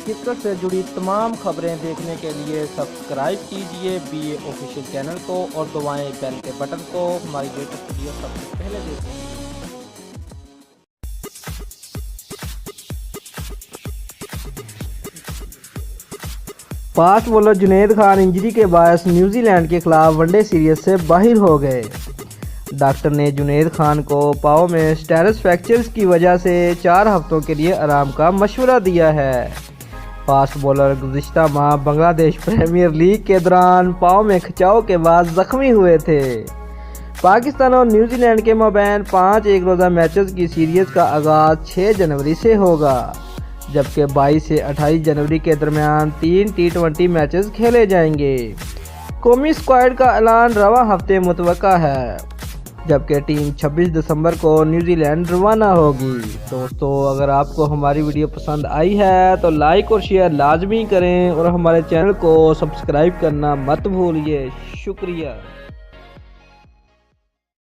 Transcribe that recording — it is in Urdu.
کرکٹ سے جڑی تمام خبریں دیکھنے کے لیے سبسکرائب کیجیے BA آفیشیل چینل کو اور دبائیں بیل کے بٹن کو۔ ہماری لیٹسٹ ویڈیو سب سے پہلے دیکھیں۔ Fast bowler Junaid Khan injury کے باعث نیوزی لینڈ کے خلاف ون ڈے سیریز سے باہر ہو گئے۔ ڈاکٹر نے جنید خان کو پاؤں میں سٹیرس فریکچرز کی وجہ سے 4 ہفتوں کے لیے آرام کا مشورہ دیا ہے۔ فاسٹ بولر گزشتہ ماہ بنگلہ دیش پریمیئر لیگ کے دوران پاؤں میں کھچاؤ کے بعد زخمی ہوئے تھے۔ پاکستان اور نیوزی لینڈ کے مابین 5 ایک روزہ میچز کی سیریز کا آغاز 6 جنوری سے ہوگا، جبکہ 22 سے 28 جنوری کے درمیان 3 T20 میچز کھیلے جائیں گے۔ قومی اسکواڈ کا اعلان رواں ہفتے متوقع ہے، جبکہ ٹیم 26 دسمبر کو نیوزی لینڈ روانہ ہوگی۔ دوستو، اگر آپ کو ہماری ویڈیو پسند آئی ہے تو لائک اور شیئر لازمی کریں اور ہمارے چینل کو سبسکرائب کرنا مت بھولیے۔ شکریہ۔